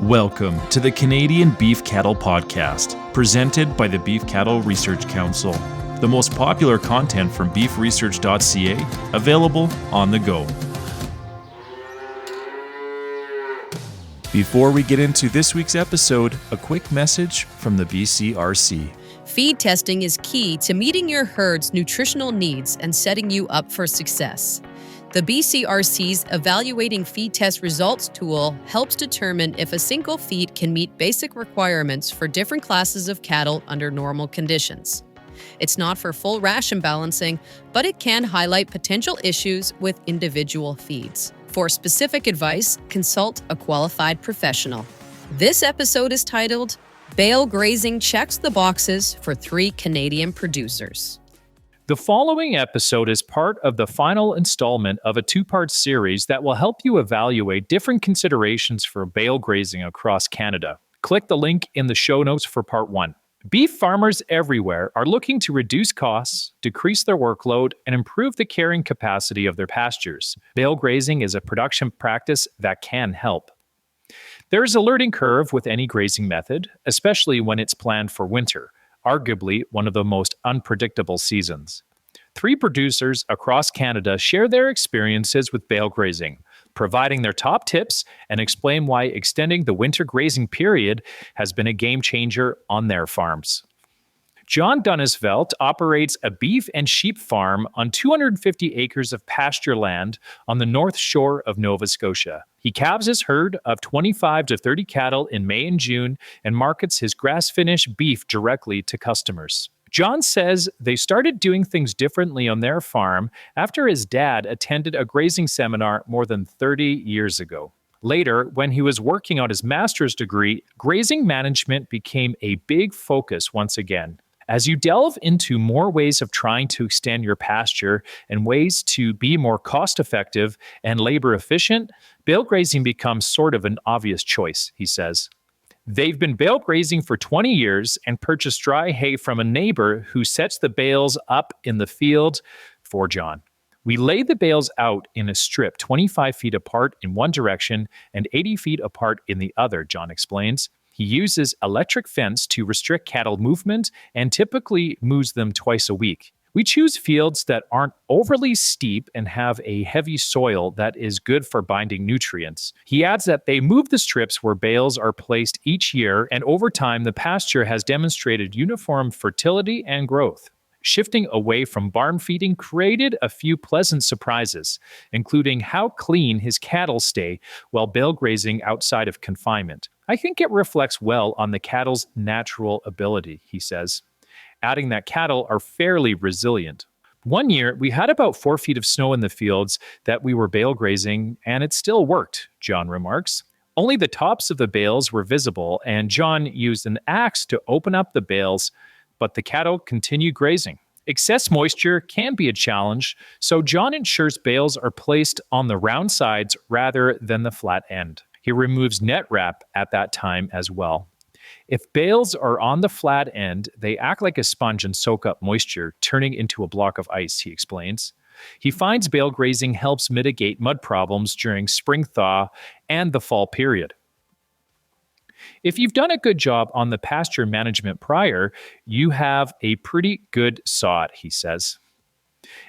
Welcome to the Canadian Beef Cattle Podcast, presented by the Beef Cattle Research Council. The most popular content from beefresearch.ca, available on the go. Before we get into this week's episode, a quick message from the BCRC. Feed testing is key to meeting your herd's nutritional needs and setting you up for success. The BCRC's Evaluating Feed Test Results tool helps determine if a single feed can meet basic requirements for different classes of cattle under normal conditions. It's not for full ration balancing, but it can highlight potential issues with individual feeds. For specific advice, consult a qualified professional. This episode is titled, Bale Grazing Checks the Boxes for 3 Canadian Producers. The following episode is part of the final installment of a 2-part series that will help you evaluate different considerations for bale grazing across Canada. Click the link in the show notes for part 1. Beef farmers everywhere are looking to reduce costs, decrease their workload, and improve the carrying capacity of their pastures. Bale grazing is a production practice that can help. There is a learning curve with any grazing method, especially when it's planned for winter, arguably one of the most unpredictable seasons. 3 producers across Canada share their experiences with bale grazing, providing their top tips and explain why extending the winter grazing period has been a game changer on their farms. John Dunisvelt operates a beef and sheep farm on 250 acres of pasture land on the north shore of Nova Scotia. He calves his herd of 25 to 30 cattle in May and June and markets his grass-finished beef directly to customers. John says they started doing things differently on their farm after his dad attended a grazing seminar more than 30 years ago. Later, when he was working on his master's degree, grazing management became a big focus once again. As you delve into more ways of trying to extend your pasture and ways to be more cost-effective and labor-efficient, bale grazing becomes sort of an obvious choice, he says. They've been bale grazing for 20 years and purchased dry hay from a neighbor who sets the bales up in the field for John. We lay the bales out in a strip 25 feet apart in one direction and 80 feet apart in the other, John explains. He uses electric fence to restrict cattle movement and typically moves them twice a week. We choose fields that aren't overly steep and have a heavy soil that is good for binding nutrients. He adds that they move the strips where bales are placed each year, and over time the pasture has demonstrated uniform fertility and growth. Shifting away from barn feeding created a few pleasant surprises, including how clean his cattle stay while bale grazing outside of confinement. I think it reflects well on the cattle's natural ability, he says, adding that cattle are fairly resilient. One year, we had about 4 feet of snow in the fields that we were bale grazing, and it still worked, John remarks. Only the tops of the bales were visible, and John used an axe to open up the bales, but the cattle continued grazing. Excess moisture can be a challenge, so John ensures bales are placed on the round sides rather than the flat end. He removes net wrap at that time as well. If bales are on the flat end, they act like a sponge and soak up moisture, turning into a block of ice, he explains. He finds bale grazing helps mitigate mud problems during spring thaw and the fall period. If you've done a good job on the pasture management prior, you have a pretty good sod, he says.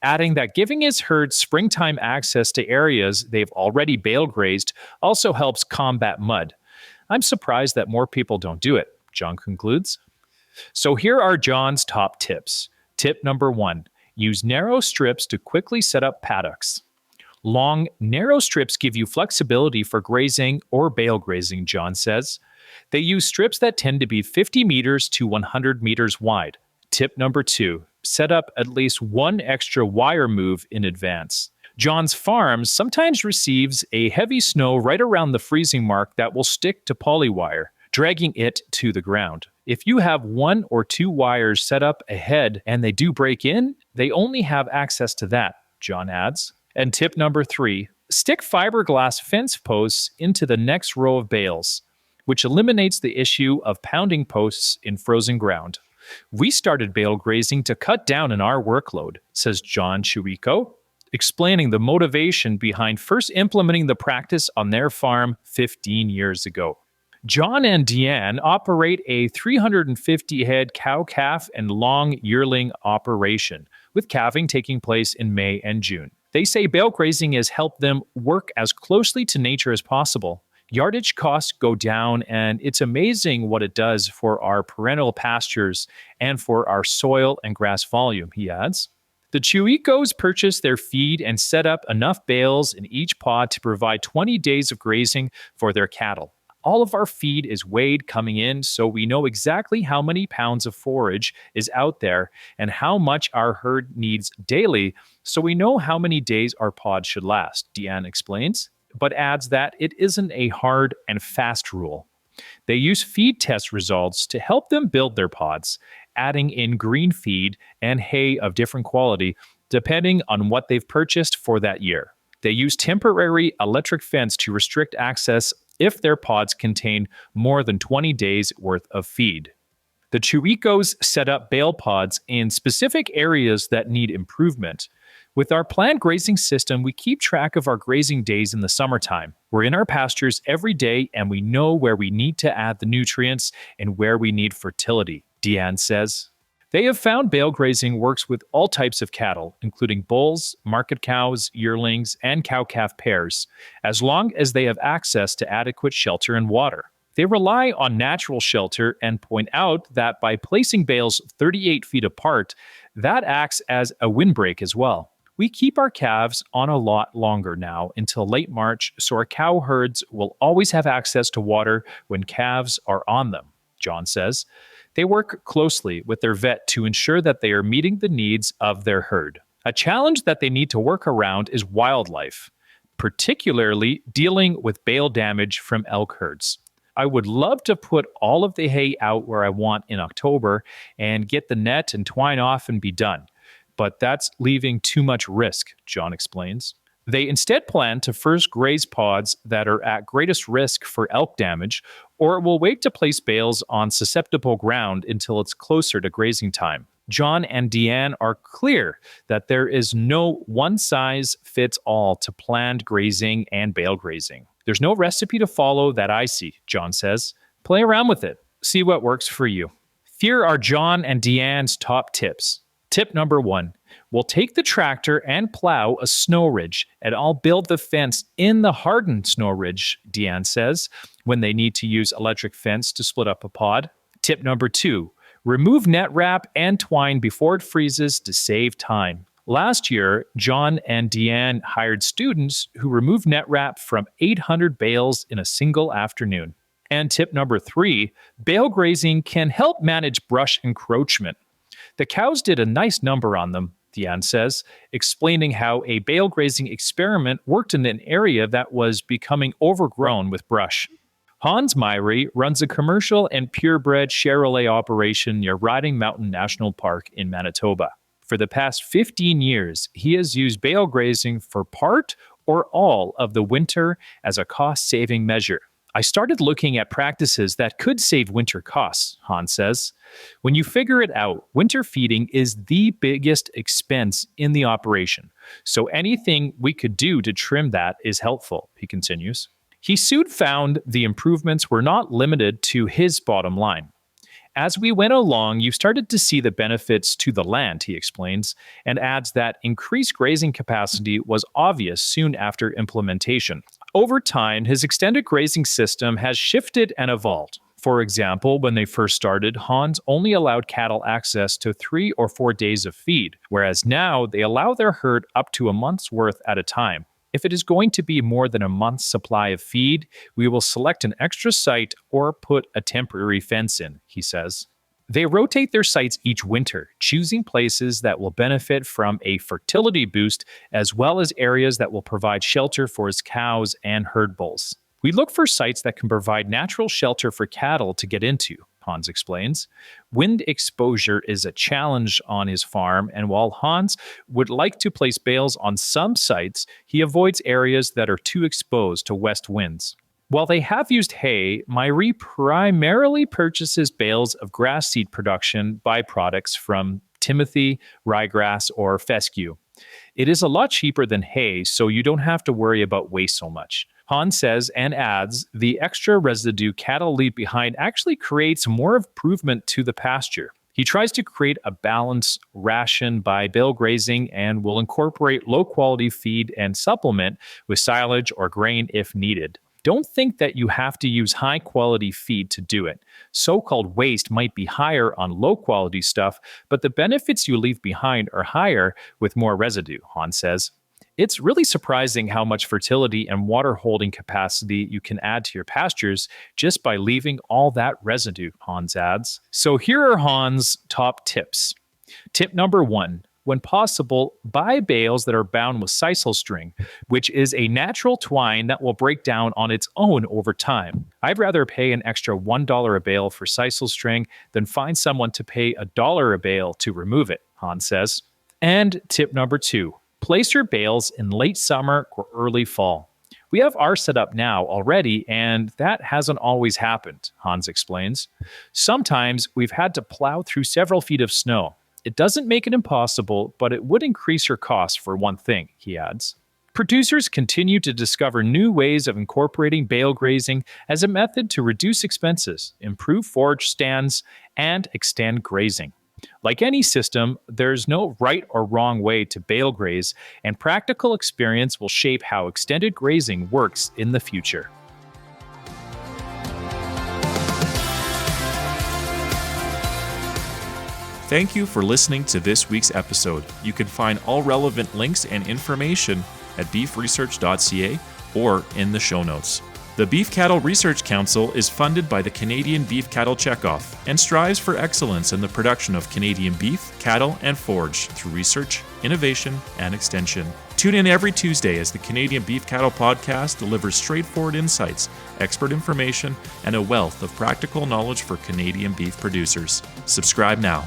Adding that giving his herd springtime access to areas they've already bale grazed also helps combat mud. I'm surprised that more people don't do it, John concludes. So here are John's top tips. Tip number 1, use narrow strips to quickly set up paddocks. Long, narrow strips give you flexibility for grazing or bale grazing, John says. They use strips that tend to be 50 meters to 100 meters wide. Tip number 2, set up at least one extra wire move in advance. John's farm sometimes receives a heavy snow right around the freezing mark that will stick to polywire, dragging it to the ground. If you have 1 or 2 wires set up ahead and they do break in, they only have access to that, John adds. And tip number 3, stick fiberglass fence posts into the next row of bales, which eliminates the issue of pounding posts in frozen ground. We started bale grazing to cut down on our workload, says John Chirico, explaining the motivation behind first implementing the practice on their farm 15 years ago. John and Deanne operate a 350 head cow calf and long yearling operation, with calving taking place in May and June. They say bale grazing has helped them work as closely to nature as possible. Yardage costs go down, and it's amazing what it does for our perennial pastures and for our soil and grass volume, he adds. The Chuicos purchase their feed and set up enough bales in each pod to provide 20 days of grazing for their cattle. All of our feed is weighed coming in, so we know exactly how many pounds of forage is out there and how much our herd needs daily, so we know how many days our pod should last, Deanne explains, but adds that it isn't a hard and fast rule. They use feed test results to help them build their pods, adding in green feed and hay of different quality, depending on what they've purchased for that year. They use temporary electric fence to restrict access if their pods contain more than 20 days worth of feed. The Chuicos set up bale pods in specific areas that need improvement. With our planned grazing system, we keep track of our grazing days in the summertime. We're in our pastures every day, and we know where we need to add the nutrients and where we need fertility, Deanne says. They have found bale grazing works with all types of cattle, including bulls, market cows, yearlings, and cow-calf pairs, as long as they have access to adequate shelter and water. They rely on natural shelter and point out that by placing bales 38 feet apart, that acts as a windbreak as well. We keep our calves on a lot longer now until late March, so our cow herds will always have access to water when calves are on them, John says. They work closely with their vet to ensure that they are meeting the needs of their herd. A challenge that they need to work around is wildlife, particularly dealing with bale damage from elk herds. I would love to put all of the hay out where I want in October and get the net and twine off and be done, but that's leaving too much risk, John explains. They instead plan to first graze pods that are at greatest risk for elk damage, or will wait to place bales on susceptible ground until it's closer to grazing time. John and Deanne are clear that there is no one-size-fits-all to planned grazing and bale grazing. There's no recipe to follow that I see, John says. Play around with it. See what works for you. Here are John and Deanne's top tips. Tip number 1. We'll take the tractor and plow a snow ridge, and I'll build the fence in the hardened snow ridge, Deanne says, when they need to use electric fence to split up a pod. Tip number 2. Remove net wrap and twine before it freezes to save time. Last year, John and Deanne hired students who removed net wrap from 800 bales in a single afternoon. And tip number 3, bale grazing can help manage brush encroachment. The cows did a nice number on them, Deanne says, explaining how a bale grazing experiment worked in an area that was becoming overgrown with brush. Hans Myrie runs a commercial and purebred Charolais operation near Riding Mountain National Park in Manitoba. For the past 15 years, he has used bale grazing for part or all of the winter as a cost-saving measure. I started looking at practices that could save winter costs, Hans says. When you figure it out, winter feeding is the biggest expense in the operation, so anything we could do to trim that is helpful, he continues. He soon found the improvements were not limited to his bottom line. As we went along, you started to see the benefits to the land, he explains, and adds that increased grazing capacity was obvious soon after implementation. Over time, his extended grazing system has shifted and evolved. For example, when they first started, Hans only allowed cattle access to 3 or 4 days of feed, whereas now they allow their herd up to a month's worth at a time. If it is going to be more than a month's supply of feed, we will select an extra site or put a temporary fence in, he says. They rotate their sites each winter, choosing places that will benefit from a fertility boost as well as areas that will provide shelter for his cows and herd bulls. We look for sites that can provide natural shelter for cattle to get into, Hans explains. Wind exposure is a challenge on his farm, and while Hans would like to place bales on some sites, he avoids areas that are too exposed to west winds. While they have used hay, Myrie primarily purchases bales of grass seed production byproducts from timothy, ryegrass, or fescue. It is a lot cheaper than hay, so you don't have to worry about waste so much. Hans says and adds, the extra residue cattle leave behind actually creates more improvement to the pasture. He tries to create a balanced ration by bale grazing and will incorporate low-quality feed and supplement with silage or grain if needed. Don't think that you have to use high-quality feed to do it. So-called waste might be higher on low-quality stuff, but the benefits you leave behind are higher with more residue, Hans says. It's really surprising how much fertility and water holding capacity you can add to your pastures just by leaving all that residue, Hans adds. So here are Hans' top tips. Tip number 1. When possible, buy bales that are bound with sisal string, which is a natural twine that will break down on its own over time. I'd rather pay an extra $1 a bale for sisal string than find someone to pay $1 a bale to remove it, Hans says. And tip number 2. Place your bales in late summer or early fall. We have our setup now already, and that hasn't always happened, Hans explains. Sometimes we've had to plow through several feet of snow. It doesn't make it impossible, but it would increase your costs for one thing, he adds. Producers continue to discover new ways of incorporating bale grazing as a method to reduce expenses, improve forage stands, and extend grazing. Like any system, there's no right or wrong way to bale graze, and practical experience will shape how extended grazing works in the future. Thank you for listening to this week's episode. You can find all relevant links and information at beefresearch.ca or in the show notes. The Beef Cattle Research Council is funded by the Canadian Beef Cattle Checkoff and strives for excellence in the production of Canadian beef, cattle, and forage through research, innovation, and extension. Tune in every Tuesday as the Canadian Beef Cattle Podcast delivers straightforward insights, expert information, and a wealth of practical knowledge for Canadian beef producers. Subscribe now.